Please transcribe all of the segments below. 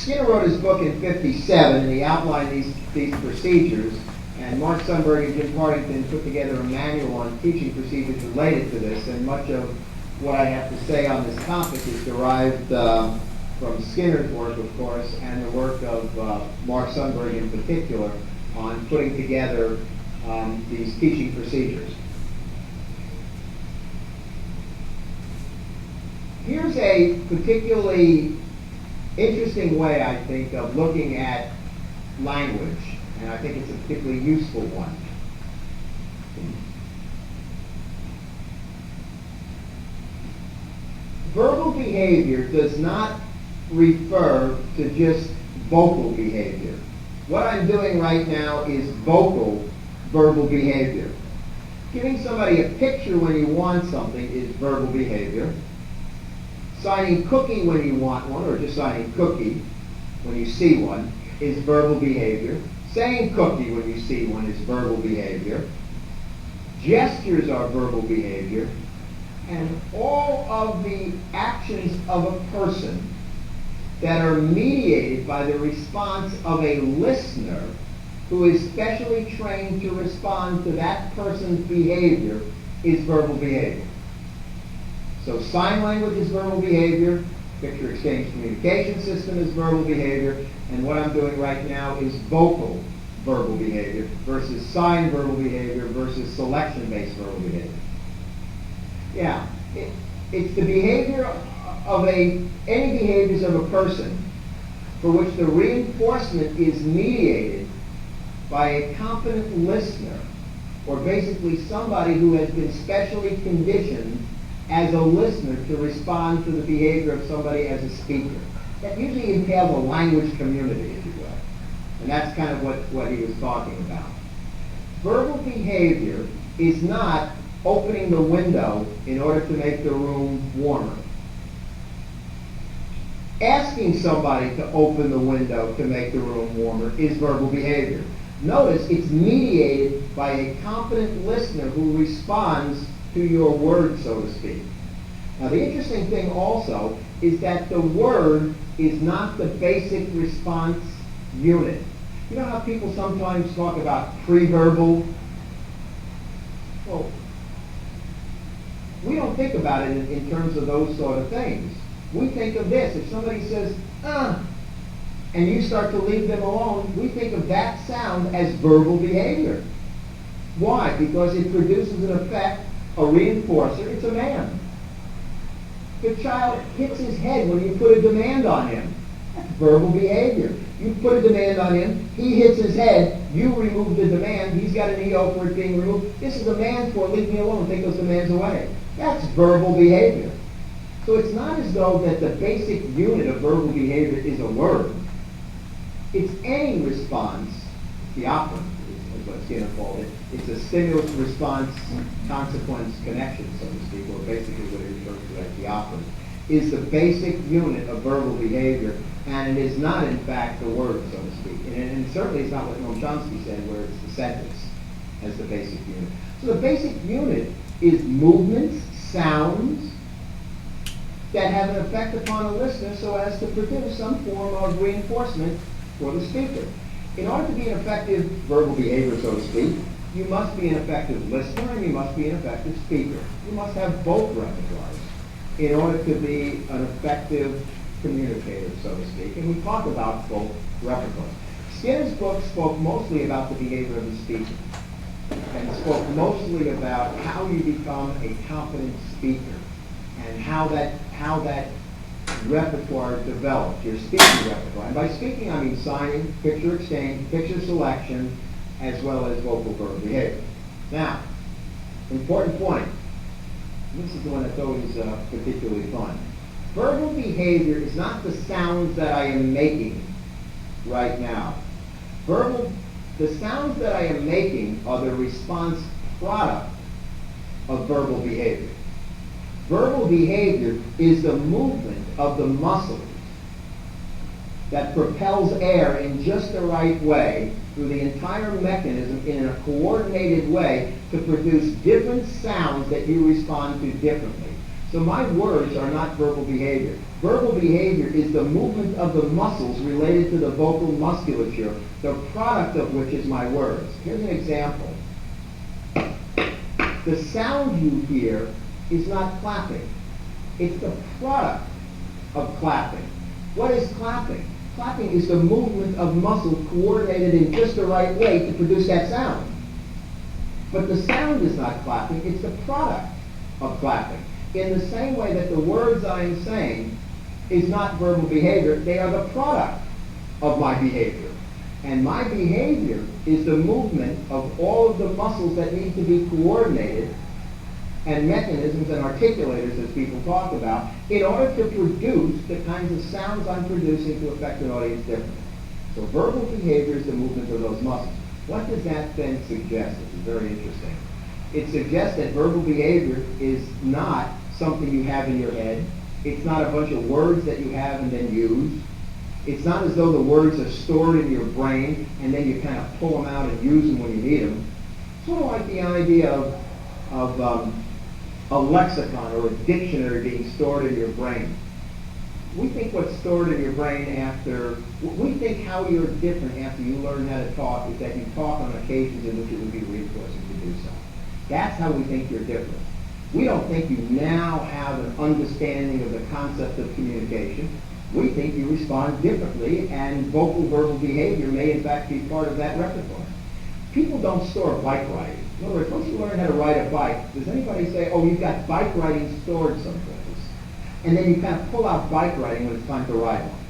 Skinner wrote his book in '57, and he outlined these procedures, and Mark Sundberg and Jim Partington put together a manual on teaching procedures related to this, and much of what I have to say on this topic is derived from Skinner's work, of course, and the work of Mark Sundberg in particular on putting together these teaching procedures. Here's a particularly interesting way, I think, of looking at language, and I think it's a particularly useful one. Verbal behavior does not refer to just vocal behavior. What I'm doing right now is vocal verbal behavior. Giving somebody a picture when you want something is verbal behavior. Signing cookie when you want one, or just signing cookie when you see one, is verbal behavior. Saying cookie when you see one is verbal behavior. Gestures are verbal behavior. And all of the actions of a person that are mediated by the response of a listener who is specially trained to respond to that person's behavior is verbal behavior. So sign language is verbal behavior, picture exchange communication system is verbal behavior, and what I'm doing right now is vocal verbal behavior versus sign verbal behavior versus selection-based verbal behavior. Yeah, it's the behavior of any behaviors of a person for which the reinforcement is mediated by a competent listener, or basically somebody who has been specially conditioned as a listener to respond to the behavior of somebody as a speaker. That usually entails a language community, if you will. And that's kind of what he was talking about. Verbal behavior is not opening the window in order to make the room warmer. Asking somebody to open the window to make the room warmer is verbal behavior. Notice it's mediated by a competent listener who responds to your word, so to speak. Now, the interesting thing also is that the word is not the basic response unit. You know how people sometimes talk about pre-verbal? Well, we don't think about it in terms of those sort of things. We think of this. If somebody says, and you start to leave them alone, we think of that sound as verbal behavior. Why? Because it produces an effect, a reinforcer. It's a man. The child hits his head when you put a demand on him. That's verbal behavior. You put a demand on him, he hits his head, you remove the demand, he's got an EO for it being removed. This is a man for leave me alone, take those demands away. That's verbal behavior. So it's not as though that the basic unit of verbal behavior is a word. It's any response, the operant is what Skinner called it. It's a stimulus response consequence connection, so to speak, or basically what it refers to as the operant, is the basic unit of verbal behavior, and it is not in fact the word, so to speak. And certainly it's not what Noam Chomsky said, where it's the sentence as the basic unit. So the basic unit is movements, sounds, that have an effect upon a listener so as to produce some form of reinforcement for the speaker. In order to be an effective verbal behavior, so to speak, you must be an effective listener and you must be an effective speaker. You must have both repertoires in order to be an effective communicator, so to speak. And we talk about both repertoires. Skinner's book spoke mostly about the behavior of the speaker and spoke mostly about how you become a competent speaker and how that repertoire develops, your speaking repertoire. And by speaking, I mean signing, picture exchange, picture selection, as well as vocal verbal behavior. Now, important point. This is the one that's always particularly fun. Verbal behavior is not the sounds that I am making right now. The sounds that I am making are the response product of verbal behavior. Verbal behavior is the movement of the muscles that propels air in just the right way through the entire mechanism in a coordinated way to produce different sounds that you respond to differently. So my words are not verbal behavior. Verbal behavior is the movement of the muscles related to the vocal musculature, the product of which is my words. Here's an example. The sound you hear is not clapping. It's the product of clapping. What is clapping? Clapping is the movement of muscles coordinated in just the right way to produce that sound. But the sound is not clapping, it's the product of clapping. In the same way that the words I am saying is not verbal behavior, they are the product of my behavior. And my behavior is the movement of all of the muscles that need to be coordinated and mechanisms and articulators, as people talk about, in order to produce the kinds of sounds I'm producing to affect an audience differently. So verbal behavior is the movement of those muscles. What does that then suggest? This is very interesting. It suggests that verbal behavior is not something you have in your head. It's not a bunch of words that you have and then use. It's not as though the words are stored in your brain and then you kind of pull them out and use them when you need them. Sort of like the idea of a lexicon or a dictionary being stored in your brain. We think what's stored in your brain we think how you're different after you learn how to talk is that you talk on occasions in which it would be reinforcing to do so. That's how we think you're different. We don't think you now have an understanding of the concept of communication. We think you respond differently, and vocal verbal behavior may in fact be part of that repertoire. People don't store bike riding. In other words, once you learn how to ride a bike, does anybody say, oh, you've got bike riding stored someplace? And then you kind of pull out bike riding when it's time to ride one.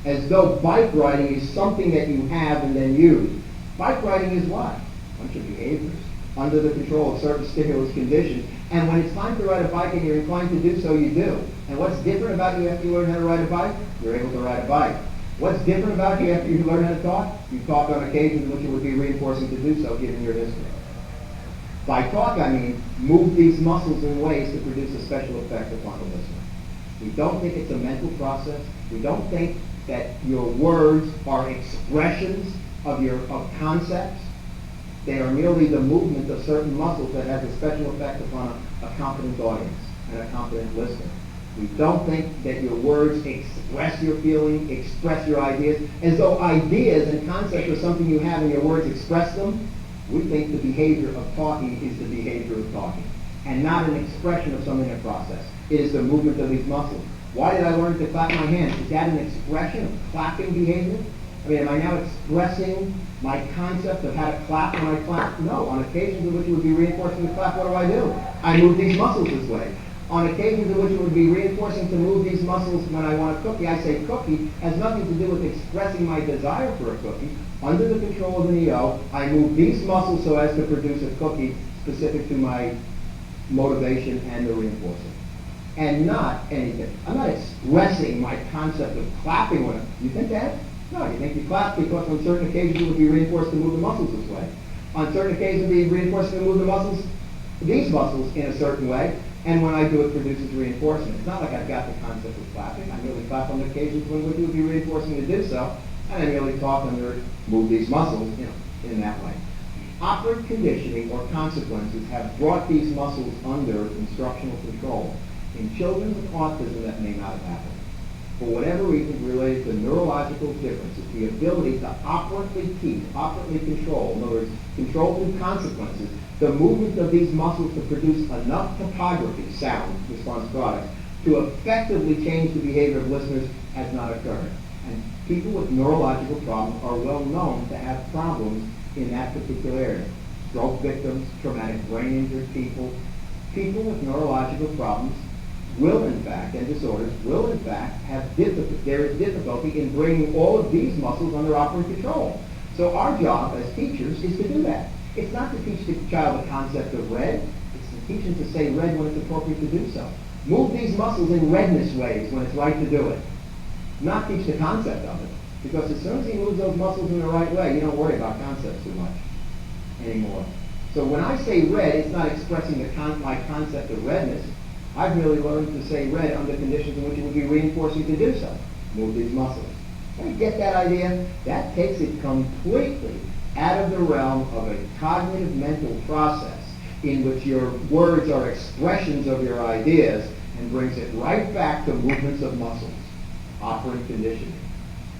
As though bike riding is something that you have and then use. Bike riding is what? A bunch of behaviors under the control of certain stimulus conditions. And when it's time to ride a bike and you're inclined to do so, you do. And what's different about you after you learn how to ride a bike? You're able to ride a bike. What's different about you after you learn how to talk? You talk on occasions in which it would be reinforcing to do so, given your history. By talk, I mean move these muscles in ways to produce a special effect upon the listener. We don't think it's a mental process. We don't think that your words are expressions of concepts. They are merely the movement of certain muscles that has a special effect upon a competent audience and a competent listener. We don't think that your words express your feeling, express your ideas, as though ideas and concepts are something you have and your words express them. We think the behavior of talking is the behavior of talking, and not an expression of something in a process. It is the movement of these muscles. Why did I learn to clap my hands? Is that an expression of clapping behavior? I mean, am I now expressing my concept of how to clap when I clap? No. On occasions in which it would be reinforcing to clap, what do? I move these muscles this way. On occasions in which it would be reinforcing to move these muscles when I want a cookie, I say cookie has nothing to do with expressing my desire for a cookie. Under the control of an EO, I move these muscles so as to produce a cookie specific to my motivation and the reinforcing. And not anything. I'm not expressing my concept of clapping when you think that? No, you think you clap because on certain occasions it would be reinforced to move the muscles this way. On certain occasions it would be reinforced to move the muscles, these muscles in a certain way, and when I do it produces reinforcement. It's not like I've got the concept of clapping. I merely clap on occasions when it would be reinforcing to do so, and I merely talk under move these muscles, in that way. Operant conditioning or consequences have brought these muscles under instructional control. In children with autism, that may not have happened. For whatever reason related to neurological differences, the ability to operantly keep, operantly control, in other words, control through consequences, the movement of these muscles to produce enough topography, sound, response products, to effectively change the behavior of listeners has not occurred. And people with neurological problems are well known to have problems in that particular area. Stroke victims, traumatic brain injured people with neurological problems will in fact, and disorders, will in fact have there is difficulty in bringing all of these muscles under operant control. So our job as teachers is to do that. It's not to teach the child the concept of red, it's to teach them to say red when it's appropriate to do so. Move these muscles in redness ways when it's right to do it. Not teach the concept of it. Because as soon as he moves those muscles in the right way, you don't worry about concepts too much anymore. So when I say red, it's not expressing my concept of redness. I've merely learned to say red under conditions in which it would be reinforcing to do so. Move these muscles. When you get that idea, that takes it completely out of the realm of a cognitive mental process in which your words are expressions of your ideas, and brings it right back to movements of muscles, operant conditioning,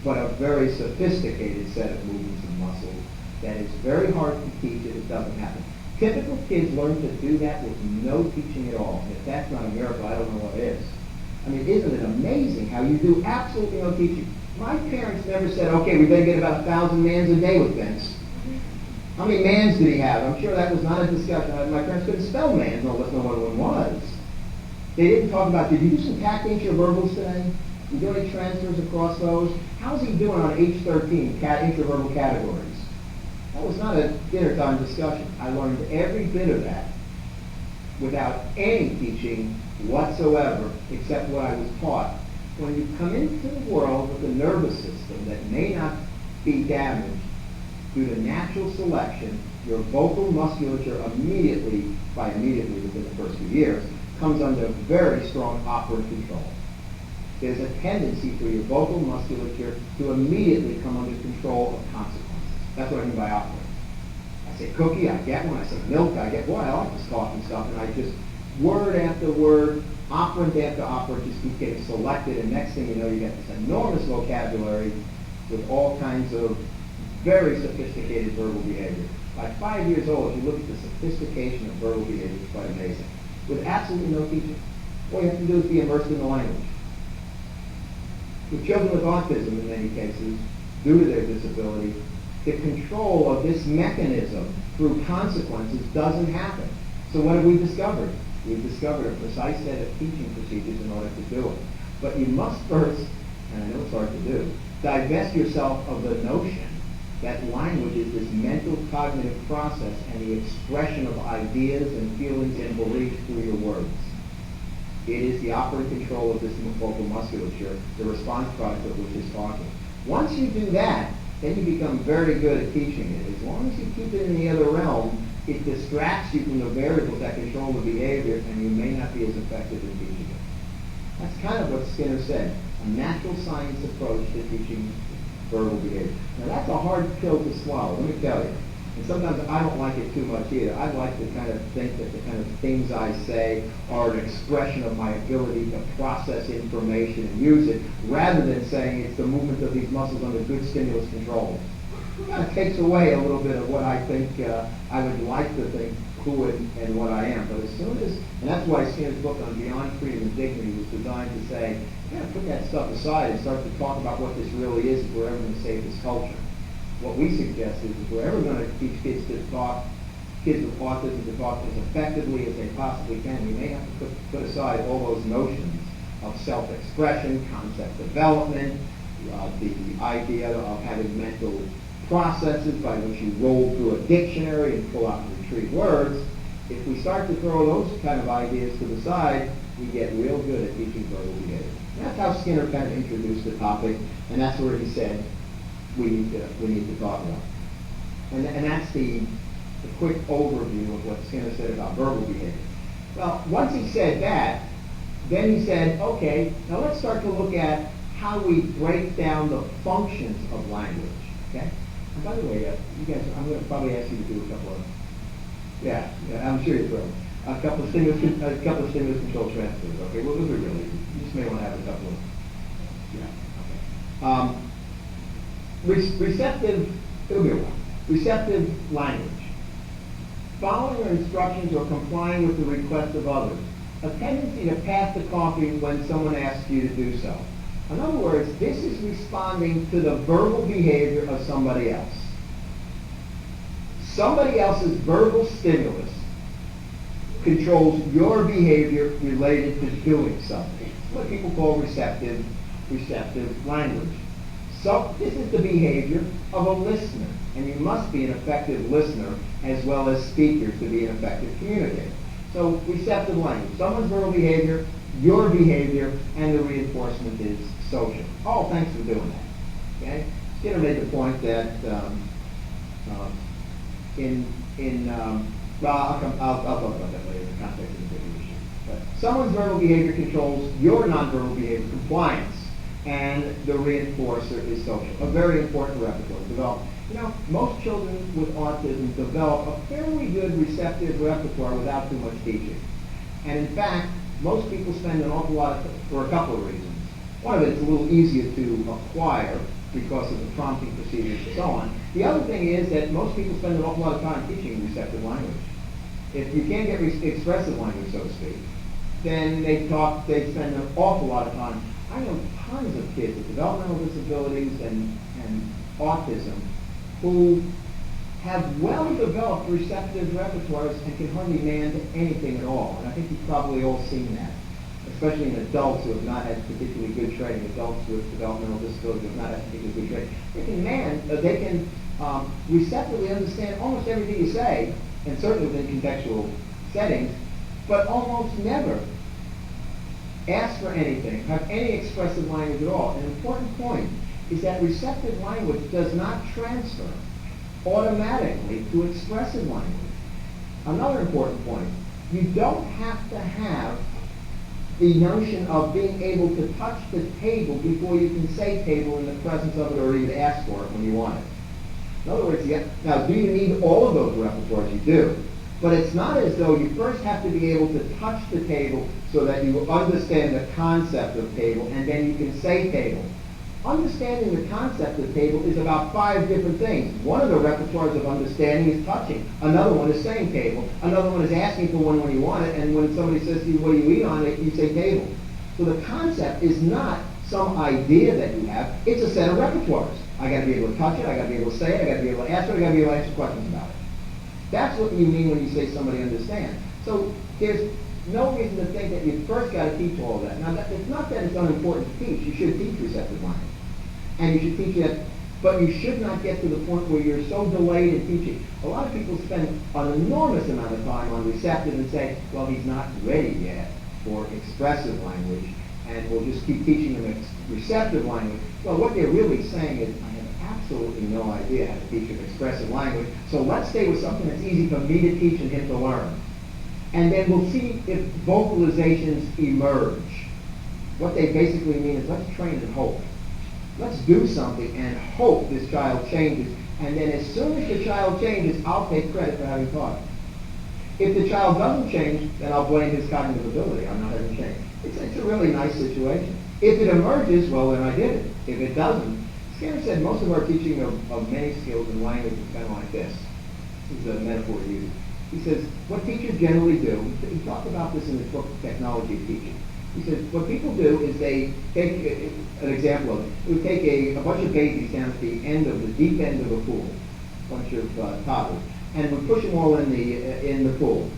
but a very sophisticated set of movements of muscles that is very hard to teach if it doesn't happen. Typical kids learn to do that with no teaching at all. And if that's not a miracle, I don't know what is. I mean, isn't it amazing how you do absolutely no teaching? My parents never said, okay, we better get about 1,000 mans a day with Vince. How many mans did he have? I'm sure that was not a discussion. My parents couldn't spell mans, unless no one was. They didn't talk about, did you do some tactic intraverbals today? Did you do any transfers across those? How's he doing on H13, intraverbal categories? That was not a dinner time discussion. I learned every bit of that without any teaching whatsoever, except what I was taught. When you come into the world with a nervous system that may not be damaged due to natural selection, your vocal musculature immediately within the first few years, comes under very strong operant control. There's a tendency for your vocal musculature to immediately come under control of consequences. That's what I mean by operant. I say cookie, I get one. I say milk, I get, boy, I like this talking stuff. And I just, word after word, operant after operant, just keep getting selected. And next thing you know, you get this enormous vocabulary with all kinds of very sophisticated verbal behavior. By 5 years old, if you look at the sophistication of verbal behavior, it's quite amazing. With absolutely no teaching. All you have to do is be immersed in the language. With children with autism, in many cases, due to their disability, the control of this mechanism through consequences doesn't happen. So what have we discovered? We've discovered a precise set of teaching procedures in order to do it. But you must first, and I know it's hard to do, divest yourself of the notion that language is this mental cognitive process and the expression of ideas and feelings and beliefs through your words. It is the operant control of this vocal musculature, the response product of which is talking. Once you do that, then you become very good at teaching it. As long as you keep it in the other realm, it distracts you from the variables that control the behavior, and you may not be as effective in teaching it. That's kind of what Skinner said, a natural science approach to teaching verbal behavior. Now that's a hard pill to swallow, let me tell you. And sometimes I don't like it too much either. I like to kind of think that the kind of things I say are an expression of my ability to process information and use it, rather than saying it's the movement of these muscles under good stimulus control. It kind of takes away a little bit of what I think I would like to think who and what I am. But as soon as, and that's why Skinner's book on Beyond Freedom and Dignity was designed to say, you got to put that stuff aside and start to talk about what this really is if we're ever going to save this culture. What we suggest is if we're ever going to teach kids to talk, kids with autism to talk as effectively as they possibly can, we may have to put aside all those notions of self-expression, concept development, the idea of having mental processes by which you roll through a dictionary and pull out and retrieve words. If we start to throw those kind of ideas to the side, we get real good at teaching verbal behavior. And that's how Skinner kind of introduced the topic, and that's where he said we need to talk about. And that's the quick overview of what Skinner said about verbal behavior. Well, once he said that, then he said, okay, now let's start to look at how we break down the functions of language. Okay? And by the way, you guys, I'm going to probably ask you to do a couple of, yeah, I'm sure you're thrilled. A couple of stimulus control transfers. Okay, well, those are really, you just may want to have a couple of, yeah, okay. Receptive, it'll be a while. Receptive language. Following your instructions or complying with the request of others. A tendency to pass the coffee when someone asks you to do so. In other words, this is responding to the verbal behavior of somebody else. Somebody else's verbal stimulus controls your behavior related to doing something. What people call receptive language. So this is the behavior of a listener, and you must be an effective listener as well as speaker to be an effective communicator. So receptive language, someone's verbal behavior, your behavior, and the reinforcement is social. Oh, thanks for doing that. Okay? Skinner made the point that well, I'll talk about that later in the context of the bigger issue. But someone's verbal behavior controls your nonverbal behavior, compliance, and the reinforcer is social. A very important repertoire to develop. You know, most children with autism develop a fairly good receptive repertoire without too much teaching. And in fact, most people spend an awful lot for a couple of reasons. One of it is a little easier to acquire because of the prompting procedures and so on. The other thing is that most people spend an awful lot of time teaching receptive language. If you can't get expressive language, so to speak, then they spend an awful lot of time. I know tons of kids with developmental disabilities and autism who have well-developed receptive repertoires and can hardly demand anything at all. And I think you've probably all seen that, especially in adults who have not had particularly good training, adults with developmental disabilities who have not had particularly good training. They can receptively understand almost everything you say, and certainly within contextual settings, but almost never ask for anything, have any expressive language at all. An important point is that receptive language does not transfer automatically to expressive language. Another important point, you don't have to have the notion of being able to touch the table before you can say table in the presence of it or even ask for it when you want it. In other words, now do you need all of those repertoires? You do. But it's not as though you first have to be able to touch the table so that you understand the concept of table and then you can say table. Understanding the concept of table is about 5 different things. One of the repertoires of understanding is touching. Another one is saying table. Another one is asking for one when you want it, and when somebody says to you, what do you eat on it, you say table. So the concept is not some idea that you have, it's a set of repertoires. I got to be able to touch it, I got to be able to say it, I got to be able to ask it, I got to be able to answer questions about it. That's what you mean when you say somebody understands. So there's no reason to think that you first got to teach all of that. Now, it's not that it's unimportant to teach. You should teach receptive language. And you should teach it, but you should not get to the point where you're so delayed in teaching. A lot of people spend an enormous amount of time on receptive and say, well, he's not ready yet for expressive language, and we'll just keep teaching them receptive language. Well, what they're really saying is, I have absolutely no idea how to teach him expressive language, so let's stay with something that's easy for me to teach and him to learn. And then we'll see if vocalizations emerge. What they basically mean is, let's train and hope. Let's do something and hope this child changes. And then as soon as the child changes, I'll take credit for having taught him. If the child doesn't change, then I'll blame his cognitive ability. I'm not having changed. It's a really nice situation. If it emerges, well, then I did it. If it doesn't, Skinner said most of our teaching of many skills in language is kind of like this. This is a metaphor he used. He says, what teachers generally do, he talked about this in his book, Technology of Teaching. He says, what people do is they take an example of it. They would take a bunch of babies down at the end of the deep end of a pool, a bunch of toddlers, and would push them all in the pool.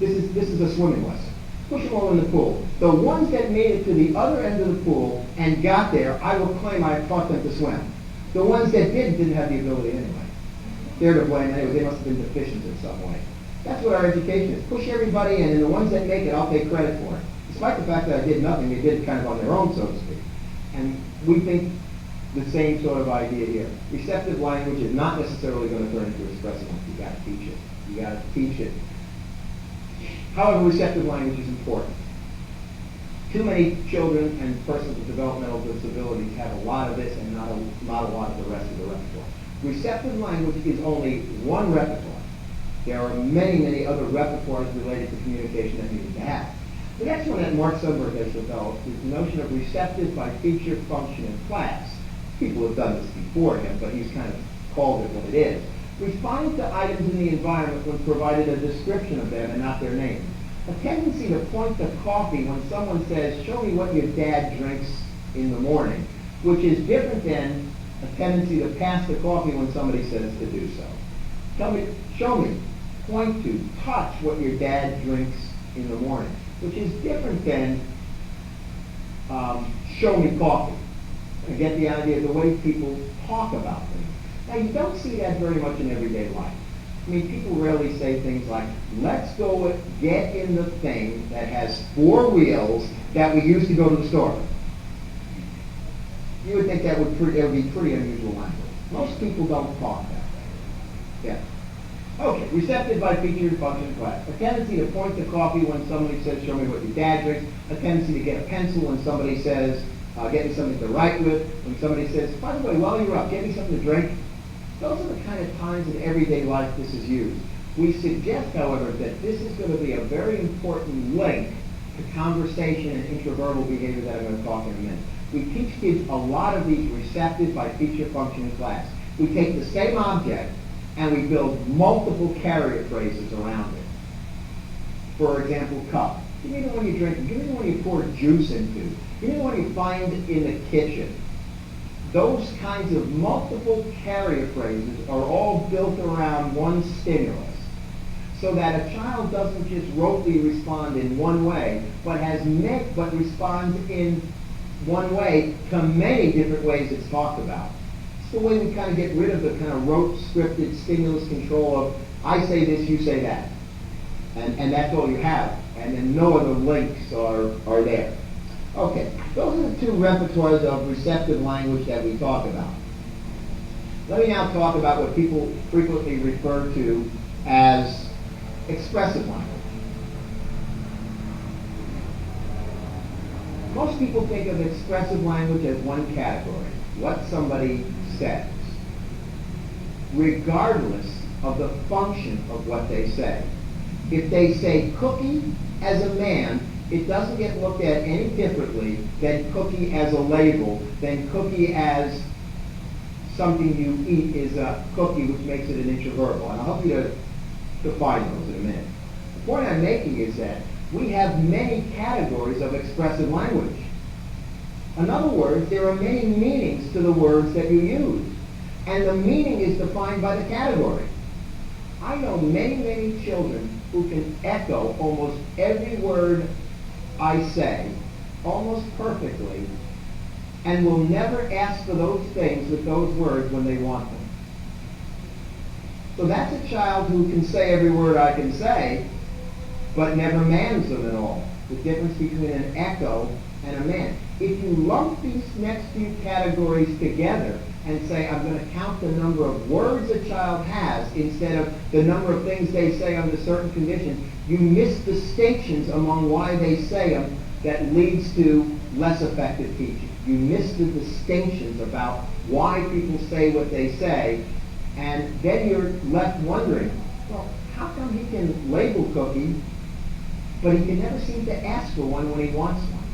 This is a swimming lesson. Push them all in the pool. The ones that made it to the other end of the pool and got there, I will claim I taught them to swim. The ones that didn't have the ability anyway. They're to blame anyway. They must have been deficient in some way. That's what our education is. Push everybody in, and the ones that make it, I'll take credit for it. Despite the fact that I did nothing, they did it kind of on their own, so to speak. And we think the same sort of idea here. Receptive language is not necessarily going to turn into expressive language. You've got to teach it. You've got to teach it. However, receptive language is important. Too many children and persons with developmental disabilities have a lot of this and not a lot of the rest of the repertoire. Receptive language is only one repertoire. There are many, many other repertoires related to communication that you need to have. The next one that Mark Sudberg has developed is the notion of receptive by feature, function, and class. People have done this before him, but he's kind of called it what it is. Responding to items in the environment when provided a description of them and not their name. A tendency to point to coffee when someone says, show me what your dad drinks in the morning, which is different than a tendency to pass the coffee when somebody says to do so. Tell me, show me, point to, touch what your dad drinks in the morning, which is different than show me coffee. I get the idea of the way people talk about things. Now, you don't see that very much in everyday life. I mean, people rarely say things like, let's go get in the thing that has 4 wheels that we used to go to the store. You would think that would be pretty unusual language. Most people don't talk that way. Yeah. Okay, receptive by feature, function, class. A tendency to point to coffee when somebody says, show me what your dad drinks. A tendency to get a pencil when somebody says, get me something to write with. When somebody says, by the way, while you're up, get me something to drink. Those are the kind of times in everyday life this is used. We suggest, however, that this is going to be a very important link to conversation and intraverbal behavior that I'm going to talk in a minute. We teach kids a lot of these receptive by feature function in class. We take the same object and we build multiple carrier phrases around it. For example, cup. Give me the one you drink. Give me the one you pour juice into. Give me the one you find in the kitchen. Those kinds of multiple carrier phrases are all built around one stimulus, so that a child doesn't just rotely respond in one way, but responds in one way to many different ways it's talked about. It's the way we kind of get rid of the kind of rote scripted stimulus control of I say this, you say that. And that's all you have. And then no other links are there. Okay, those are the two repertoires of receptive language that we talk about. Let me now talk about what people frequently refer to as expressive language. Most people think of expressive language as one category, what somebody says, regardless of the function of what they say. If they say cookie as a man, it doesn't get looked at any differently than cookie as a label, than cookie as something you eat is a cookie, which makes it an intraverbal. And I'll help you to define those in a minute. The point I'm making is that we have many categories of expressive language. In other words, there are many meanings to the words that you use. And the meaning is defined by the category. I know many, many children who can echo almost every word I say almost perfectly and will never ask for those things with those words when they want them. So that's a child who can say every word I can say, but never mans them at all. The difference between an echo and a man. If you lump these next few categories together and say, I'm going to count the number of words a child has instead of the number of things they say under certain conditions, you miss distinctions among why they say them that leads to less effective teaching. You miss the distinctions about why people say what they say, and then you're left wondering, well, how come he can label cookie, but he can never seem to ask for one when he wants one?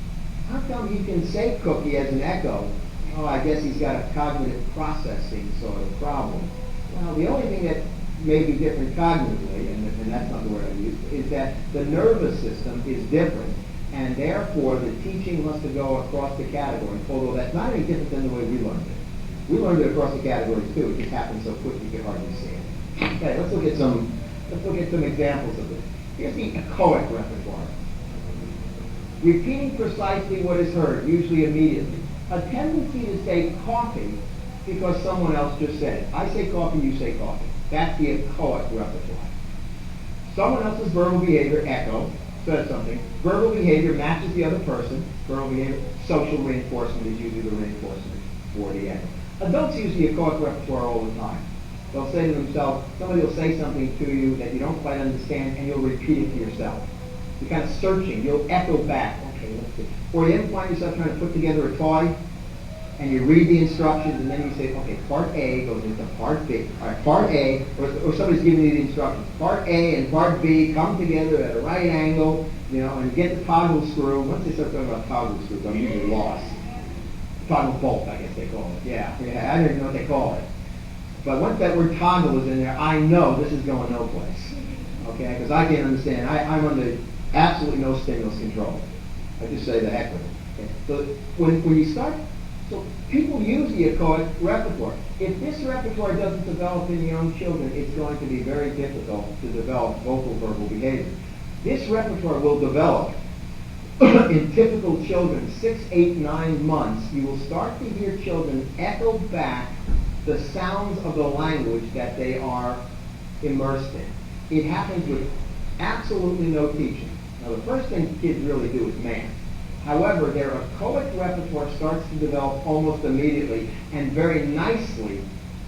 How come he can say cookie as an echo? Oh, I guess he's got a cognitive processing sort of problem. Well, the only thing that may be different cognitively, and that's not the word I use, is that the nervous system is different, and therefore the teaching must go across the categories, although that's not any different than the way we learned it. We learned it across the categories too. It just happened so quick you could hardly see it. Okay, let's look at some examples of this. Here's the echoic repertoire. Repeating precisely what is heard, usually immediately. A tendency to say coffee because someone else just said it. I say coffee, you say coffee. That's the echoic repertoire. Someone else's verbal behavior, echo, says something. Verbal behavior matches the other person. Verbal behavior, social reinforcement is usually the reinforcement for the echo. Adults use the echoic repertoire all the time. They'll say to themselves, somebody will say something to you that you don't quite understand, and you'll repeat it to yourself. You're kind of searching. You'll echo back. Okay, let's see. Or you ever find yourself trying to put together a toy, and you read the instructions, and then you say, okay, part A goes into part B. All right, part A, or somebody's giving you the instructions. Part A and part B come together at a right angle, and you get the toggle screw. Once they start talking about toggle screws, I'm usually lost. Toggle bolt, I guess they call it. Yeah, I don't even know what they call it. But once that word toggle is in there, I know this is going no place. Okay, because I can't understand. I'm under absolutely no stimulus control. I just say the heck with it. Okay? So when you start, so people use the echoic repertoire. If this repertoire doesn't develop in young children, it's going to be very difficult to develop vocal verbal behavior. This repertoire will develop in typical children, 6, 8, 9 months. You will start to hear children echo back the sounds of the language that they are immersed in. It happens with absolutely no teaching. Now, the first thing kids really do is math. However, their echoic repertoire starts to develop almost immediately, and very nicely,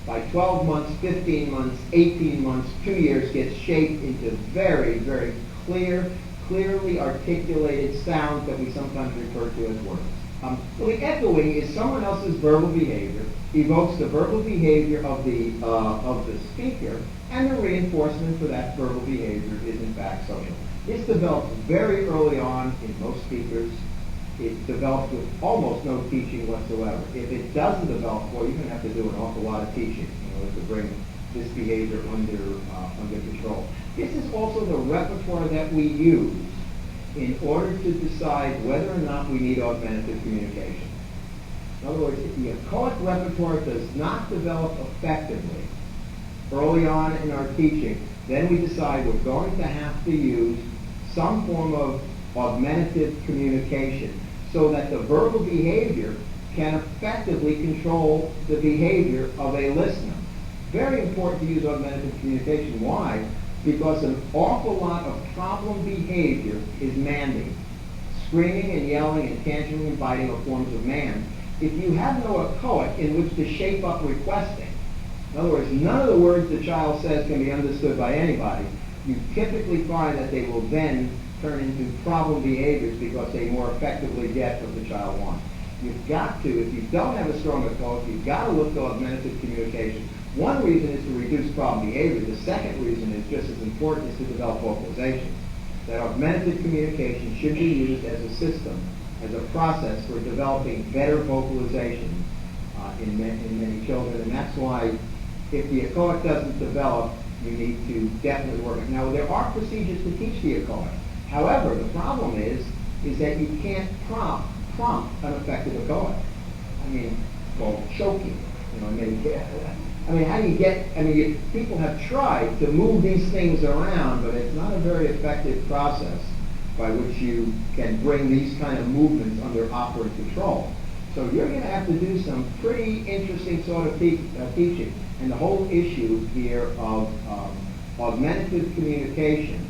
by 12 months, 15 months, 18 months, 2 years, gets shaped into very, very clearly articulated sounds that we sometimes refer to as words. So the echoing is someone else's verbal behavior, evokes the verbal behavior of the speaker, and the reinforcement for that verbal behavior is in fact social. This develops very early on in most speakers. It develops with almost no teaching whatsoever. If it doesn't develop, well, you're going to have to do an awful lot of teaching in order to bring this behavior under control. This is also the repertoire that we use in order to decide whether or not we need augmentative communication. In other words, if the echoic repertoire does not develop effectively early on in our teaching, then we decide we're going to have to use some form of augmentative communication so that the verbal behavior can effectively control the behavior of a listener. Very important to use augmentative communication. Why? Because an awful lot of problem behavior is manding. Screaming and yelling and tantruming and biting are forms of man. If you have no echoic in which to shape up requesting, in other words, none of the words the child says can be understood by anybody, you typically find that they will then turn into problem behaviors because they more effectively get what the child wants. You've got to, if you don't have a strong echoic, you've got to look to augmentative communication. One reason is to reduce problem behavior. The second reason is just as important, is to develop vocalizations. That augmentative communication should be used as a system, as a process for developing better vocalization in many children. And that's why if the echoic doesn't develop, you need to definitely work it. Now, there are procedures to teach the echoic. However, the problem is that you can't prompt an effective echoic. I mean, well, choking. How do you get, people have tried to move these things around, but it's not a very effective process by which you can bring these kind of movements under operant control. So you're going to have to do some pretty interesting sort of teaching. And the whole issue here of augmentative communication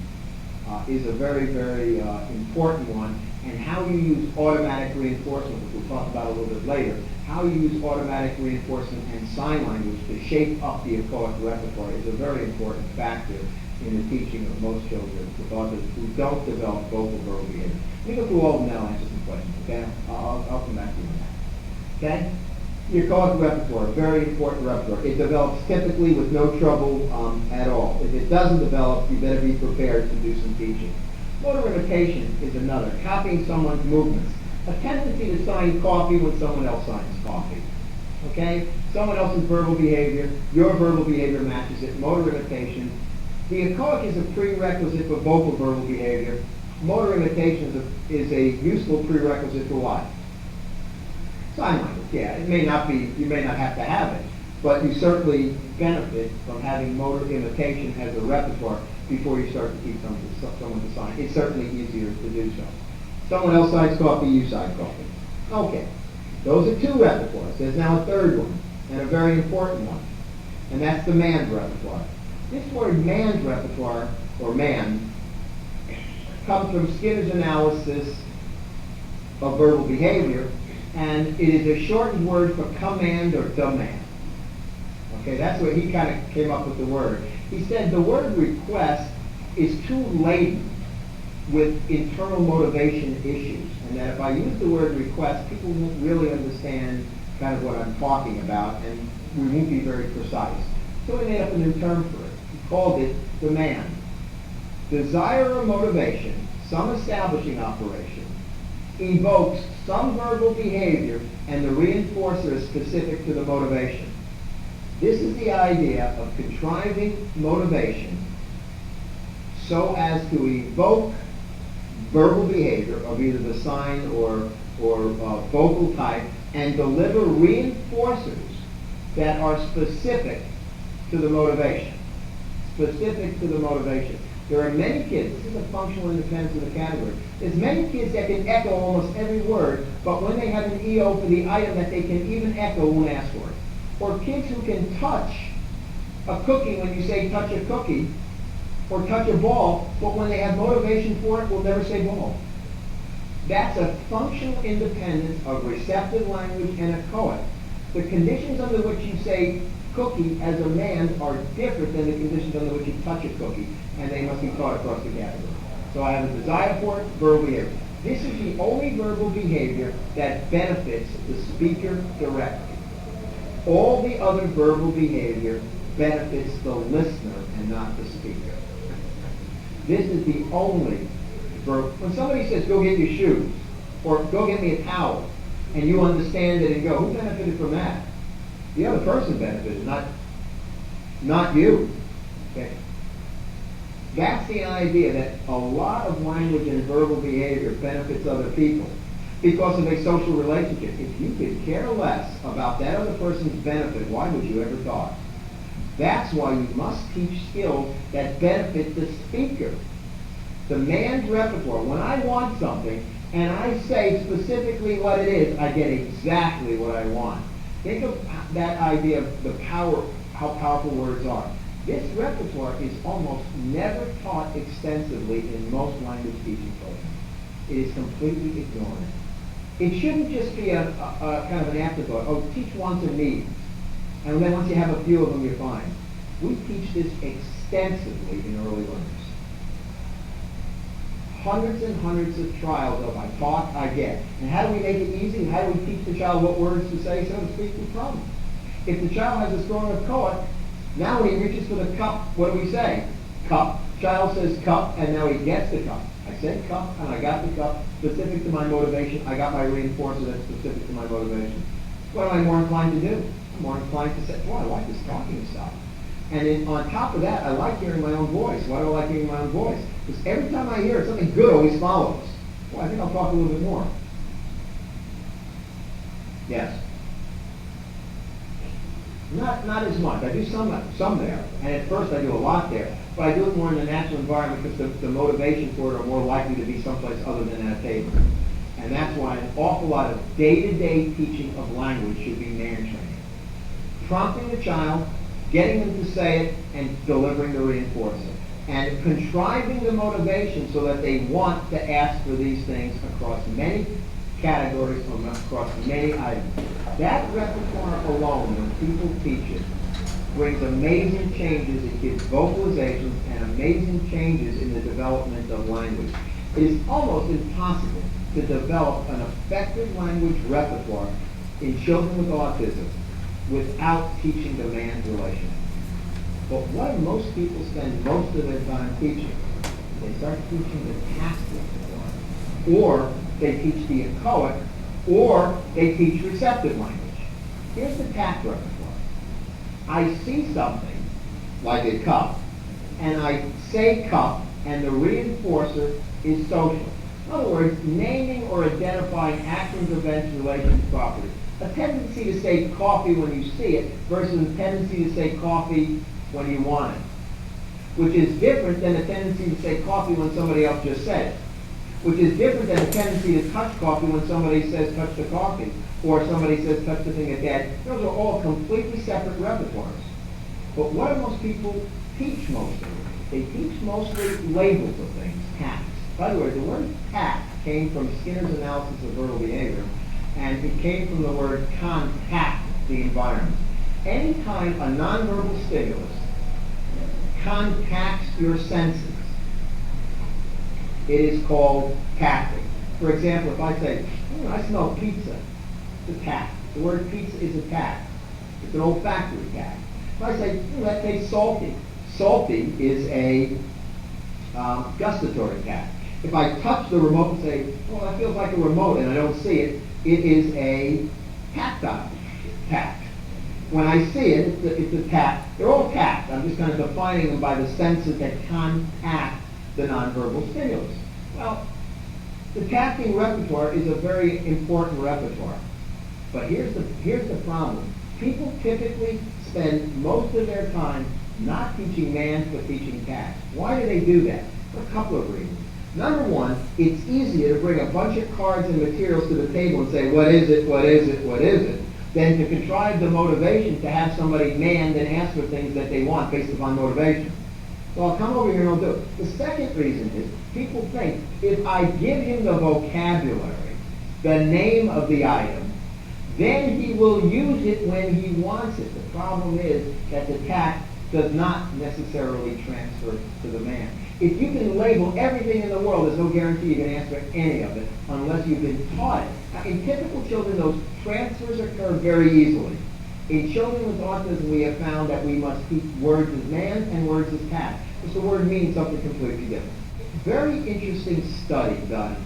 is a very, very important one. And how you use automatic reinforcement, which we'll talk about a little bit later, how you use automatic reinforcement and sign language to shape up the echoic repertoire is a very important factor in the teaching of most children with autism who don't develop vocal verbal behavior. Let me go through all of them now and answer some questions, okay? I'll come back to you on that. Okay? The echoic repertoire, very important repertoire. It develops typically with no trouble at all. If it doesn't develop, you better be prepared to do some teaching. Motor imitation is another, copying someone's movements. A tendency to sign coffee when someone else signs coffee. Okay? Someone else's verbal behavior, your verbal behavior matches it. Motor imitation. The echoic is a prerequisite for vocal verbal behavior. Motor imitation is a useful prerequisite for what? Sign language. Yeah, it may not be, you may not have to have it, but you certainly benefit from having motor imitation as a repertoire before you start to teach someone to sign. It's certainly easier to do so. Someone else signs coffee, you sign coffee. Okay. Those are two repertoires. There's now a third one, and a very important one, and that's the manned repertoire. This word manned repertoire, or man, comes from Skinner's analysis of verbal behavior, and it is a shortened word for command or demand. Okay, that's where he kind of came up with the word. He said the word request is too laden with internal motivation issues, and that if I use the word request, people won't really understand kind of what I'm talking about, and we won't be very precise. So he made up a new term for it. He called it demand. Desire or motivation, some establishing operation, evokes some verbal behavior, and the reinforcer is specific to the motivation. This is the idea of contriving motivation so as to evoke verbal behavior of either the sign or vocal type and deliver reinforcers that are specific to the motivation. Specific to the motivation. There are many kids, this is a functional independence of the category. There's many kids that can echo almost every word, but when they have an EO for the item that they can even echo, won't ask for it. Or kids who can touch a cookie when you say touch a cookie, or touch a ball, but when they have motivation for it, will never say ball. That's a functional independence of receptive language and echoic. The conditions under which you say cookie as a man are different than the conditions under which you touch a cookie, and they must be taught across the category. So I have a desire for it, verbal behavior. This is the only verbal behavior that benefits the speaker directly. All the other verbal behavior benefits the listener and not the speaker. This is the only verb. When somebody says, go get your shoes, or go get me a towel, and you understand it and go, who benefited from that? The other person benefited, not you. Okay? That's the idea, that a lot of language and verbal behavior benefits other people because of a social relationship. If you could care less about that other person's benefit, why would you ever talk? That's why you must teach skills that benefit the speaker. The man's repertoire. When I want something and I say specifically what it is, I get exactly what I want. Think of that idea of the power, how powerful words are. This repertoire is almost never taught extensively in most language teaching programs. It is completely ignored. It shouldn't just be a kind of an afterthought. Oh, teach once in meetings, and then once you have a few of them, you're fine. We teach this extensively in early learners. Hundreds and hundreds of trials of I talk, I get. And how do we make it easy? How do we teach the child what words to say, so to speak? No problem. If the child has a strong report, now when he reaches for the cup, what do we say? Cup. Child says cup, and now he gets the cup. I said cup, and I got the cup, specific to my motivation. I got my reinforcer that's specific to my motivation. What am I more inclined to do? I'm more inclined to say, oh, I like this talking style. And then on top of that, I like hearing my own voice. Why do I like hearing my own voice? Because every time I hear it, something good always follows. Well, I think I'll talk a little bit more. Yes. Not as much. I do some there, and at first I do a lot there, but I do it more in the natural environment because the motivation for it are more likely to be someplace other than at a table. And that's why an awful lot of day-to-day teaching of language should be man training. Prompting the child, getting them to say it, and delivering the reinforcer. And contriving the motivation so that they want to ask for these things across many categories, across many items. That repertoire alone, when people teach it, brings amazing changes in kids' vocalizations and amazing changes in the development of language. It is almost impossible to develop an effective language repertoire in children with autism without teaching the man's relationship. But what do most people spend most of their time teaching? They start teaching the task repertoire, or they teach the echoic, or they teach receptive language. Here's the tact repertoire. I see something, like a cup, and I say cup, and the reinforcer is social. In other words, naming or identifying actions, events, relations, properties. A tendency to say coffee when you see it versus a tendency to say coffee when you want it, which is different than a tendency to say coffee when somebody else just said it, which is different than a tendency to touch coffee when somebody says touch the coffee, or somebody says touch the thing at dad. Those are all completely separate repertoires. But what do most people teach mostly? They teach mostly labels of things, tacts. By the way, the word tact came from Skinner's analysis of verbal behavior, and it came from the word contact, the environment. Anytime a nonverbal stimulus contacts your senses, it is called tacting. For example, if I say, oh, I smell pizza, it's a tact. The word pizza is a tact. It's an olfactory tact. If I say, oh, that tastes salty, salty is a gustatory tact. If I touch the remote and say, oh, that feels like a remote, and I don't see it, it is a tactile tact. When I see it, it's a tact. They're all tact. I'm just kind of defining them by the senses that contact the nonverbal stimulus. Well, the tacting repertoire is a very important repertoire. But here's the problem. People typically spend most of their time not teaching mans but teaching tact. Why do they do that? For a couple of reasons. Number one, it's easier to bring a bunch of cards and materials to the table and say, what is it, what is it, what is it, than to contrive the motivation to have somebody manned and ask for things that they want based upon motivation. So I'll come over here and I'll do it. The second reason is people think if I give him the vocabulary, the name of the item, then he will use it when he wants it. The problem is that the tact does not necessarily transfer to the man. If you can label everything in the world, there's no guarantee you can answer any of it unless you've been taught it. Now, in typical children, those transfers occur very easily. In children with autism, we have found that we must teach words as man and words as tact. because the word means something completely different. Very interesting study done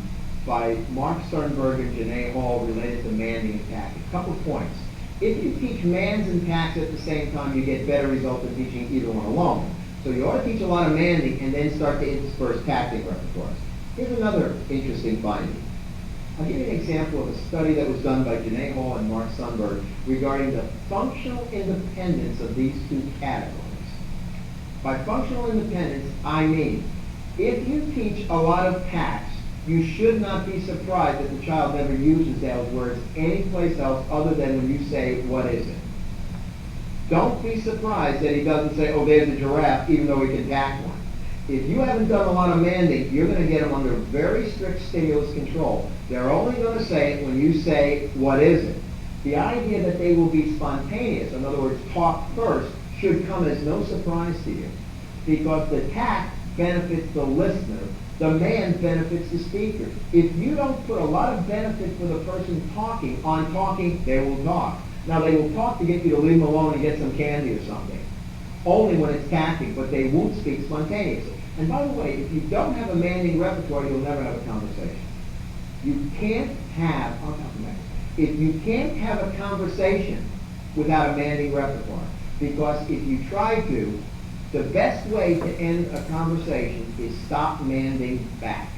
by Mark Sternberg and Janae Hall related to manding and tacking. A couple of points. If you teach mands and tacks at the same time, you get better results than teaching either one alone. So you ought to teach a lot of manding and then start to intersperse tacking repertoires. Here's another interesting finding. I'll give you an example of a study that was done by Janae Hall and Mark Sternberg regarding the functional independence of these two categories. By functional independence, I mean, if you teach a lot of tacks, you should not be surprised that the child never uses those words anyplace else other than when you say, what is it? Don't be surprised that he doesn't say, oh, there's a giraffe, even though he can tack one. If you haven't done a lot of manding, you're going to get them under very strict stimulus control. They're only going to say it when you say, what is it? The idea that they will be spontaneous, in other words, talk first, should come as no surprise to you. Because the tack benefits the listener, the mand benefits the speaker. If you don't put a lot of benefit for the person talking on talking, they will talk. Now they will talk to get you to leave them alone and get some candy or something. Only when it's tacking, but they won't speak spontaneously. And by the way, if you don't have a manding repertoire, you'll never have a conversation. You can't have, I'll talk about it. If you can't have a conversation without a manding repertoire, because if you try to, the best way to end a conversation is stop manding back.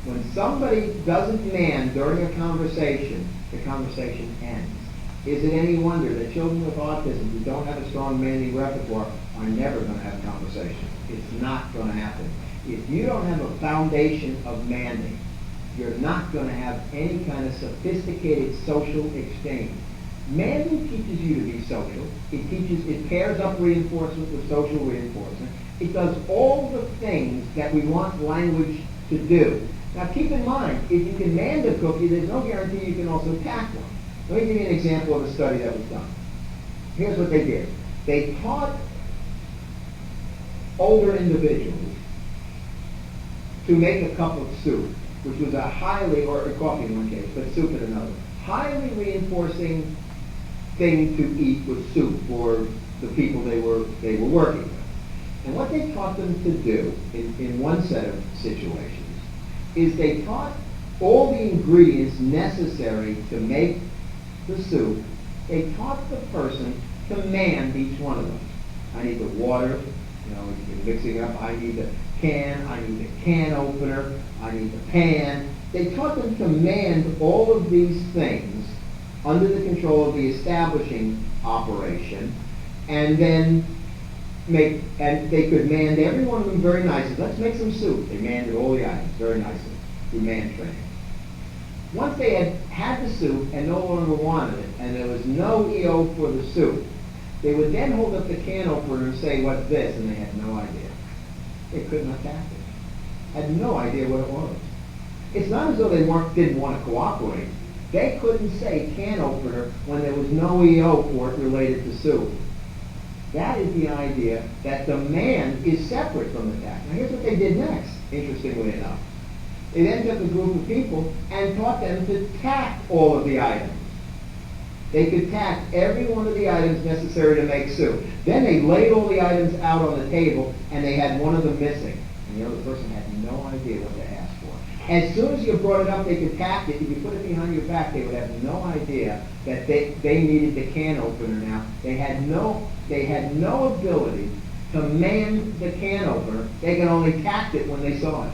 When somebody doesn't mand during a conversation, the conversation ends. Is it any wonder that children with autism who don't have a strong manding repertoire are never going to have conversations? It's not going to happen. If you don't have a foundation of manding, you're not going to have any kind of sophisticated social exchange. Manding teaches you to be social. It pairs up reinforcement with social reinforcement. It does all the things that we want language to do. Now keep in mind, if you can mand a cookie, there's no guarantee you can also tack one. Let me give you an example of a study that was done. Here's what they did. They taught older individuals to make a cup of soup, which was a highly, or coffee in one case, but soup in another, highly reinforcing thing to eat with soup for the people they were working with. And what they taught them to do in one set of situations is they taught all the ingredients necessary to make the soup. They taught the person to mand each one of them. I need the water, you're mixing it up. I need the can, I need the can opener, I need the pan. They taught them to mand all of these things under the control of the establishing operation, and then and they could mand every one of them very nicely. Let's make some soup. They manded all the items very nicely through mand training. Once they had the soup and no longer wanted it, and there was no EO for the soup, they would then hold up the can opener and say, what's this? And they had no idea. They could not tap it. Had no idea what it was. It's not as though they didn't want to cooperate. They couldn't say can opener when there was no EO for it related to soup. That is the idea that the mand is separate from the tack. Now here's what they did next, interestingly enough. They then took a group of people and taught them to tack all of the items. They could tack every one of the items necessary to make soup. Then they laid all the items out on the table, and they had one of them missing. And the other person had no idea what to ask for. As soon as you brought it up, they could tack it. If you put it behind your back, they would have no idea that they needed the can opener now. They had no ability to man the can opener. They could only tack it when they saw it,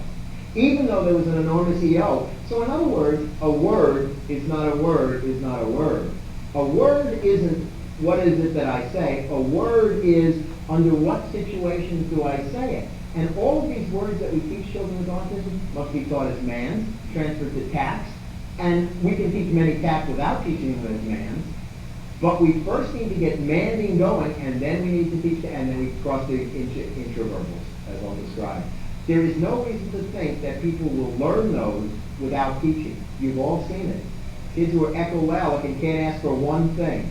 even though there was an enormous EO. So in other words, a word is not a word is not a word. A word isn't what is it that I say. A word is under what situations do I say it. And all of these words that we teach children with autism must be taught as mands, transferred to tacks. And we can teach many tacks without teaching them as mands. But we first need to get manding going, and then we need to teach, and then we cross the intraverbals, as I'll describe. There is no reason to think that people will learn those without teaching. You've all seen it. Kids who are echolalic and can't ask for one thing.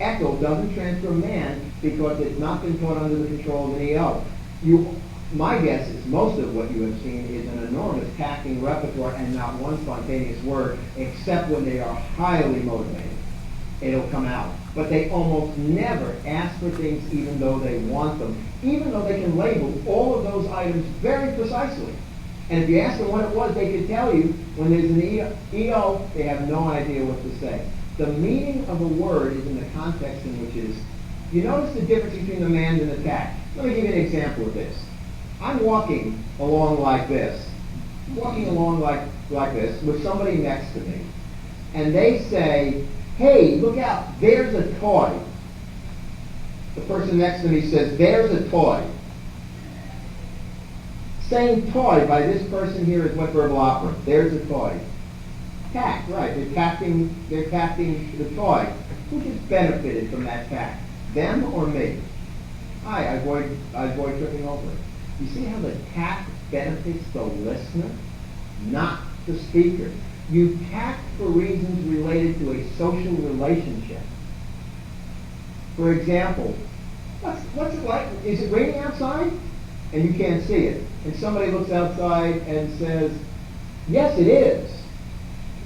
Echo doesn't transfer man because it's not been taught under the control of an EO. My guess is most of what you have seen is an enormous tacking repertoire and not one spontaneous word, except when they are highly motivated. It'll come out. but they almost never ask for things even though they want them, even though they can label all of those items very precisely. And if you ask them what it was, they could tell you. When there's an EO, they have no idea what to say. The meaning of a word is in the context in which it is. You notice the difference between the man and the tact. Let me give you an example of this. I'm walking along like this. Walking along like this with somebody next to me. And they say, hey, look out, there's a toy. The person next to me says, there's a toy. Saying toy by this person here is what verbal operative. There's a toy. Tact, right. They're tacting the toy. Who just benefited from that tact? Them or me? I avoid tripping over it. You see how the tact benefits the listener, not the speaker. You tact for reasons related to a social relationship. For example, what's it like? Is it raining outside? And you can't see it. And somebody looks outside and says, yes, it is.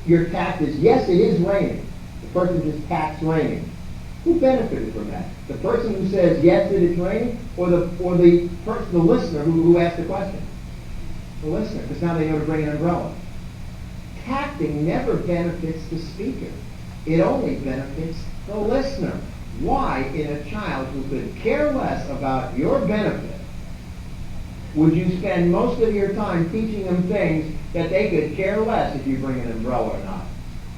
Your tact is, yes, it is raining. The person just tacts raining. Who benefited from that? The person who says, yes, it is raining, or the listener who asked the question? The listener, because now they know to bring an umbrella. Tacting never benefits the speaker. It only benefits the listener. Why, in a child who could care less about your benefit, would you spend most of your time teaching them things that they could care less if you bring an umbrella or not?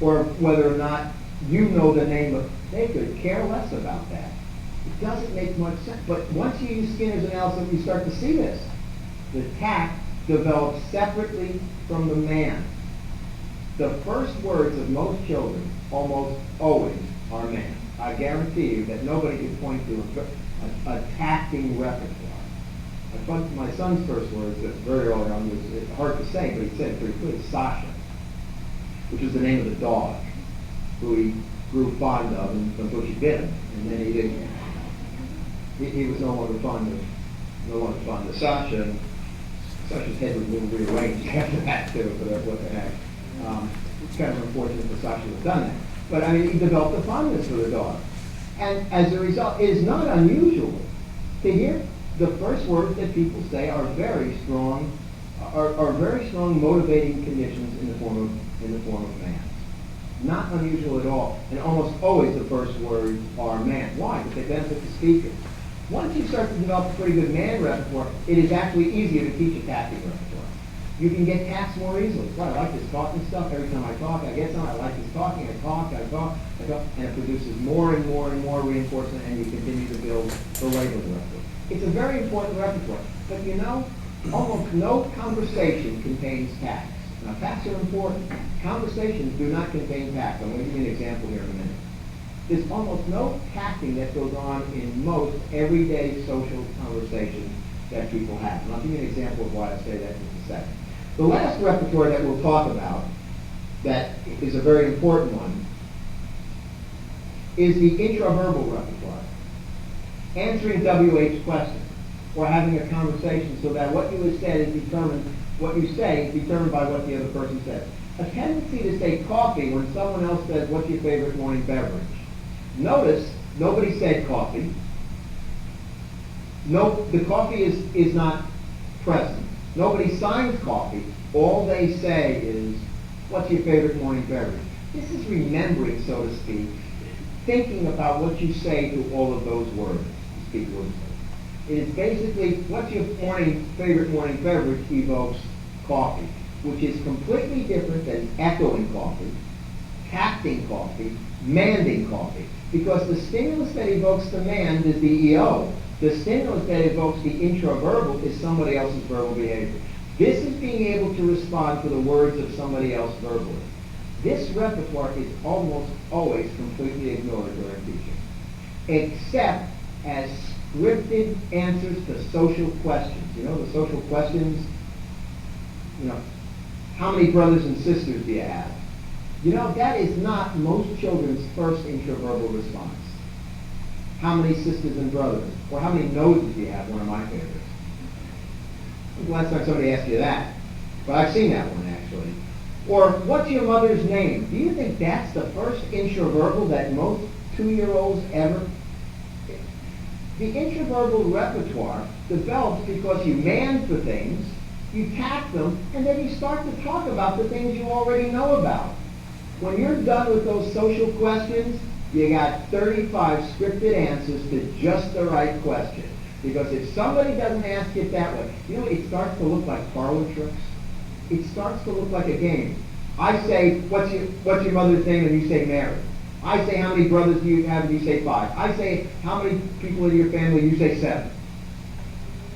Or whether or not you know the name of, they could care less about that. It doesn't make much sense. But once you use Skinner's analysis, you start to see this. The tact develops separately from the man. The first words of most children almost always are man. I guarantee you that nobody can point to a tacting repertoire. My son's first words, very early on, was hard to say, but he said it pretty clearly, Sasha, which was the name of the dog, who he grew fond of until she bit him, and then he didn't. He was no longer fond of Sasha, and Sasha's head was a little rearranged after that too, for what the heck. It's kind of unfortunate that Sasha was done that. But I mean, he developed a fondness for the dog. And as a result, it is not unusual to hear the first words that people say are very strong motivating conditions in the form of man. Not unusual at all, and almost always the first words are man. Why? Because they benefit the speaker. Once you start to develop a pretty good man repertoire, it is actually easier to teach a tacting repertoire. You can get tacts more easily. Well, I like this talking stuff. Every time I talk, I get some. I like this talking. I talk, and it produces more and more and more reinforcement, and you continue to build the labeling repertoire. It's a very important repertoire. But you know, almost no conversation contains tacts. Now, tacts are important. Conversations do not contain tacts. I'm going to give you an example here in a minute. There's almost no tacting that goes on in most everyday social conversations that people have. And I'll give you an example of why I say that in just a second. The last repertoire that we'll talk about, that is a very important one, is the intraverbal repertoire. Answering WH questions, or having a conversation so that what you have said is determined, what you say is determined by what the other person says. A tendency to say coffee when someone else says, what's your favorite morning beverage? Notice, nobody said coffee. No, the coffee is not present. Nobody signs coffee. All they say is, what's your favorite morning beverage? This is remembering, so to speak, thinking about what you say to all of those words. Speak words. It is basically, what's your favorite morning beverage evokes coffee, which is completely different than echoing coffee, tacting coffee, manding coffee. Because the stimulus that evokes the mand is the EO. The stimulus that evokes the intraverbal is somebody else's verbal behavior. This is being able to respond to the words of somebody else verbally. This repertoire is almost always completely ignored during teaching, except as scripted answers to social questions. You know, the social questions, you know, how many brothers and sisters do you have? You know, that is not most children's first intraverbal response. How many sisters and brothers? Or how many noses do you have? One of my favorites. When's the last time somebody asked you that? But I've seen that one, actually. Or, what's your mother's name? Do you think that's the first intraverbal that most 2-year-olds ever? The interverbal repertoire develops because you man for things, you tack them, and then you start to talk about the things you already know about. When you're done with those social questions, you got 35 scripted answers to just the right question. Because if somebody doesn't ask it that way, it starts to look like parlor tricks. It starts to look like a game. I say, what's your mother's name? And you say Mary. I say, how many brothers do you have? And you say 5. I say, how many people in your family? You say 7.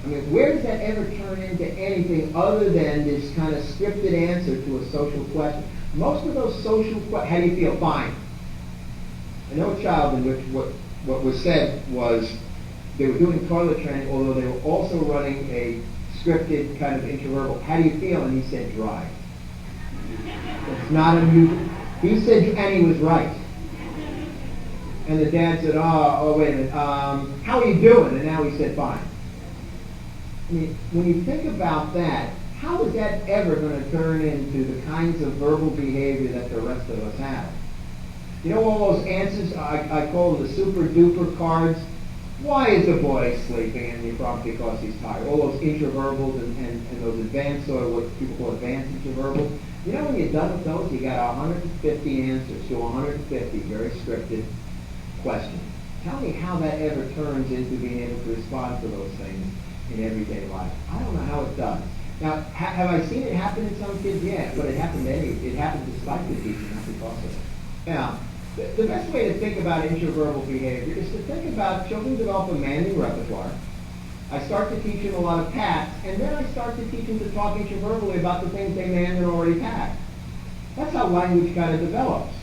I mean, where does that ever turn into anything other than this kind of scripted answer to a social question? Most of those social questions, how do you feel? Fine. I know a child in which what was said was they were doing toilet training, although they were also running a scripted kind of interverbal. How do you feel? And he said dry. It's not unusual. He said, and he was right. And the dad said, oh, wait a minute, how are you doing? And now he said, fine. I mean, when you think about that, how is that ever going to turn into the kinds of verbal behavior that the rest of us have? All those answers, I call them the super duper cards. Why is the boy sleeping? And you probably because he's tired. All those interverbals and those advanced, sort of what people call advanced interverbals. When you're done with those, you got 150 answers to 150 very scripted questions. Tell me how that ever turns into being able to respond to those things in everyday life. I don't know how it does. Now, have I seen it happen in some kids? Yeah, but it happened despite the teaching, not because of it. Now, the best way to think about interverbal behavior is to think about children develop a manding repertoire. I start to teach them a lot of packs, and then I start to teach them to talk interverbally about the things they manned and already packed. That's how language kind of develops.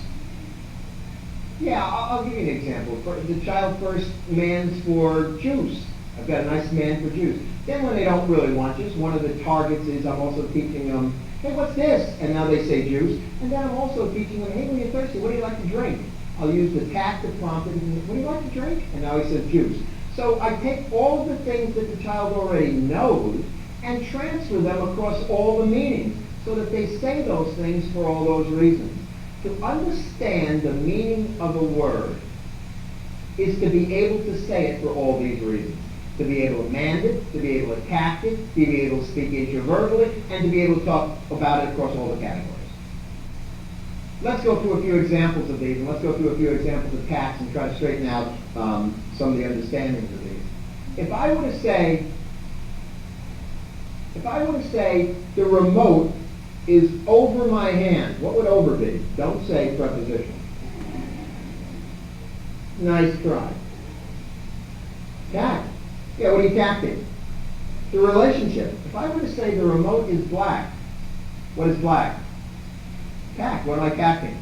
Yeah, I'll give you an example. The child first mans for juice. I've got a nice man for juice. Then when they don't really want juice, one of the targets is I'm also teaching them, hey, what's this? And now they say juice. And then I'm also teaching them, hey, when you're thirsty, what do you like to drink? I'll use the tact to prompt it. What do you like to drink? And now he says juice. So I take all of the things that the child already knows and transfer them across all the meanings so that they say those things for all those reasons. To understand the meaning of a word is to be able to say it for all these reasons. To be able to mand it, to be able to tact it, to be able to speak interverbally, and to be able to talk about it across all the categories. Let's go through a few examples of these, and let's go through a few examples of tacts and try to straighten out some of the understandings of these. If I were to say the remote is over my hand, what would over be? Don't say preposition. Nice try. Tact. Yeah, what are you tacting? The relationship. If I were to say the remote is black, what is black? Tact. What am I tacting?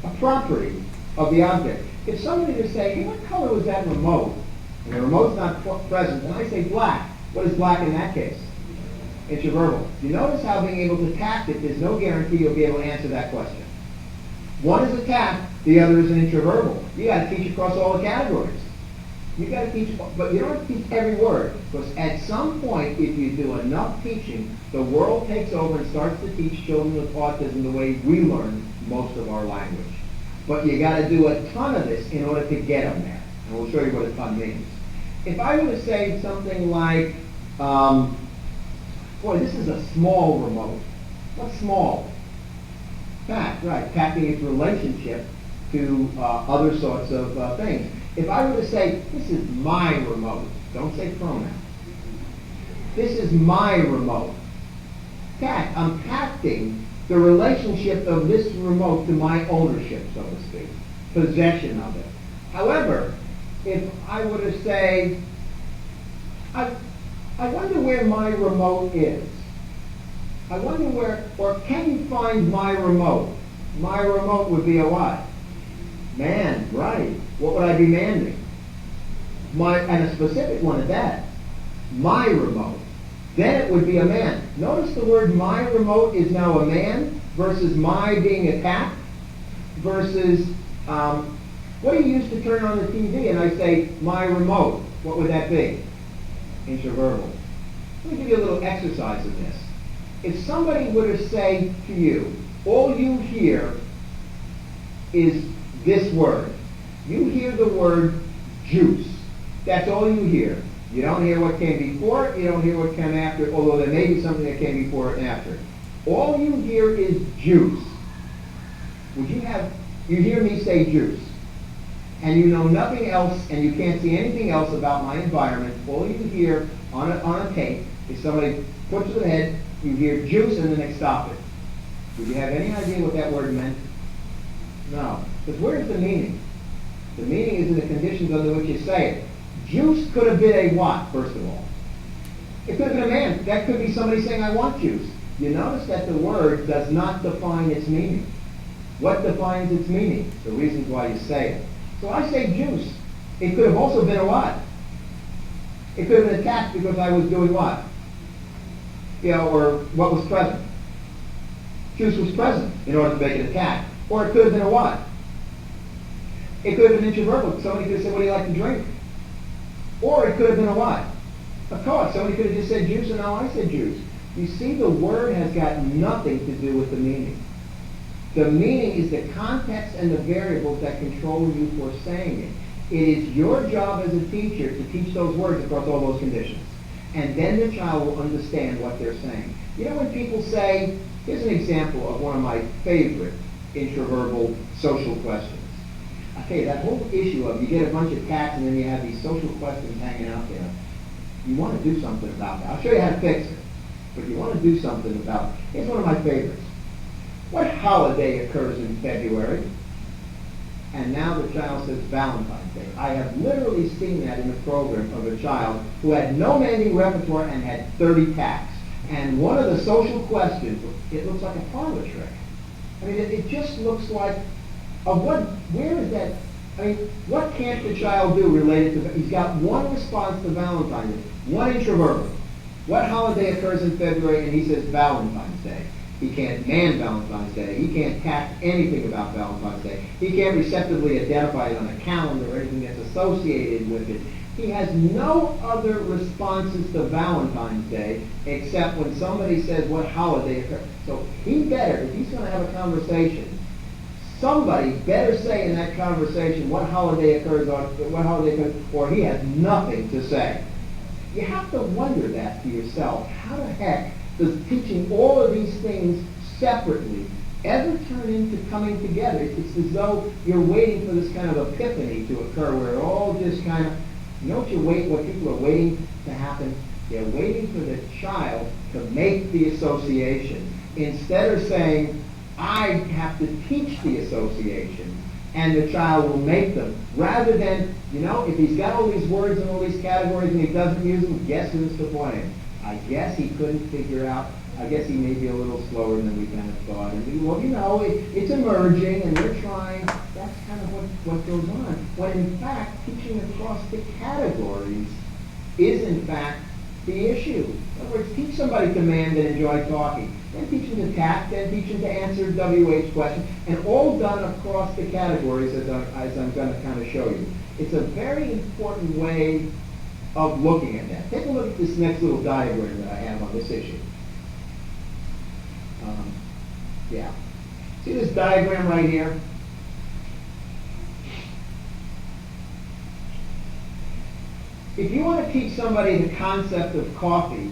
A property of the object. If somebody were to say, hey, what color was that remote? And the remote's not present, and I say black, what is black in that case? Interverbal. You notice how being able to tact it, there's no guarantee you'll be able to answer that question. One is a tact, the other is an interverbal. You got to teach across all the categories. You got to teach, but you don't have to teach every word, because at some point, if you do enough teaching, the world takes over and starts to teach children with autism the way we learn most of our language. But you got to do a ton of this in order to get them there, and we'll show you what a ton means. If I were to say something like, boy, this is a small remote. What's small? Tact, right? Tacting its relationship to other sorts of things. If I were to say, this is my remote, don't say pronoun. This is my remote. Tact, I'm tacting the relationship of this remote to my ownership, so to speak, possession of it. However, if I were to say, I wonder where my remote is. I wonder where, or can you find my remote? My remote would be a what? Man, right. What would I be manding? And a specific one at that. My remote. Then it would be a man. Notice the word my remote is now a man versus my being a cat versus what do you use to turn on the TV? And I say my remote. What would that be? Interverbal. Let me give you a little exercise of this. If somebody were to say to you, all you hear is this word, You hear the word juice. That's all you hear. You don't hear what came before it. You don't hear what came after it, although there may be something that came before it and after it. All you hear is juice. You hear me say juice, and you know nothing else, and you can't see anything else about my environment. All you hear on a tape is somebody puts it ahead, you hear juice, and then they stop it. Do you have any idea what that word meant? No. Because where's the meaning? The meaning is in the conditions under which you say it. Juice could have been a what, first of all? It could have been a man. That could be somebody saying, I want juice. You notice that the word does not define its meaning. What defines its meaning? The reasons why you say it. So I say juice. It could have also been a what? It could have been attacked because I was doing what? Or what was present. Juice was present in order to make an attack. Or it could have been a what? It could have been introvertible. Somebody could have said, what do you like to drink? Or it could have been a what? A cause. Somebody could have just said juice, and now I said juice. You see, the word has got nothing to do with the meaning. The meaning is the context and the variables that control you for saying it. It is your job as a teacher to teach those words across all those conditions. And then the child will understand what they're saying. You know when people say, here's an example of one of my favorite introverbal social questions. Okay, that whole issue of you get a bunch of cats and then you have these social questions hanging out there. You want to do something about that. I'll show you how to fix it. But you want to do something about it. Here's one of my favorites. What holiday occurs in February? And now the child says Valentine's Day. I have literally seen that in the program of a child who had no naming repertoire and had 30 tacks. And one of the social questions, it looks like a parlor trick. I mean, it just looks like, where is that? I mean, what can't the child do related to, he's got one response to Valentine's Day, one introverted. What holiday occurs in February? And he says Valentine's Day. He can't man Valentine's Day. He can't tack anything about Valentine's Day. He can't receptively identify it on a calendar or anything that's associated with it. He has no other responses to Valentine's Day except when somebody says what holiday occurs. So he better, if he's going to have a conversation, somebody better say in that conversation what holiday occurs, or he has nothing to say. You have to wonder that to yourself. How the heck does teaching all of these things separately ever turn into coming together? It's as though you're waiting for this kind of epiphany to occur where it all just kind of, what people are waiting to happen? They're waiting for the child to make the association. Instead of saying, I have to teach the association, and the child will make them. Rather than, if he's got all these words and all these categories and he doesn't use them, guess who's to blame? I guess he couldn't figure out, I guess he may be a little slower than we kind of thought. And it's emerging and we're trying. That's kind of what goes on. When in fact, teaching across the categories is in fact the issue. In other words, teach somebody to man and enjoy talking. Then teach them to tact, then teach them to answer WH questions, and all done across the categories as I'm going to kind of show you. It's a very important way of looking at that. Take a look at this next little diagram that I have on this issue. See this diagram right here? If you want to teach somebody the concept of coffee,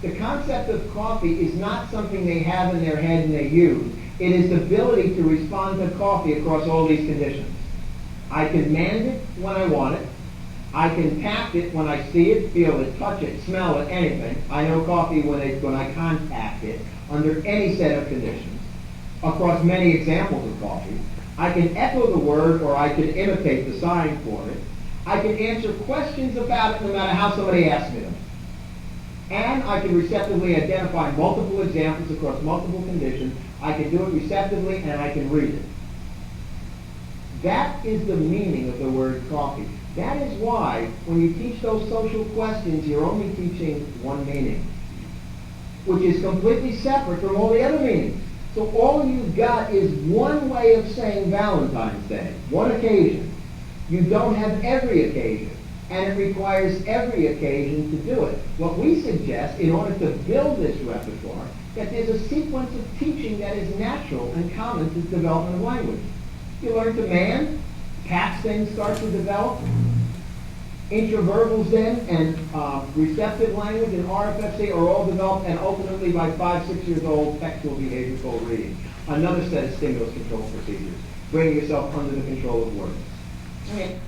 the concept of coffee is not something they have in their head and they use. It is the ability to respond to coffee across all these conditions. I can command it when I want it. I can tap it when I see it, feel it, touch it, smell it, anything. I know coffee when I contact it under any set of conditions. Across many examples of coffee. I can echo the word or I can imitate the sign for it. I can answer questions about it no matter how somebody asks me them. And I can receptively identify multiple examples across multiple conditions. I can do it receptively and I can read it. That is the meaning of the word coffee. That is why when you teach those social questions, you're only teaching one meaning, which is completely separate from all the other meanings. So all you've got is one way of saying Valentine's Day, one occasion. You don't have every occasion, and it requires every occasion to do it. What we suggest, in order to build this repertoire, that there's a sequence of teaching that is natural and common to the development of language. You learn to man, CATS then start to develop. Intraverbals then and receptive language and RFFC are all developed, and ultimately by 5, 6 years old, textual behavioral reading. Another set of stimulus control procedures, bringing yourself under the control of words. Okay.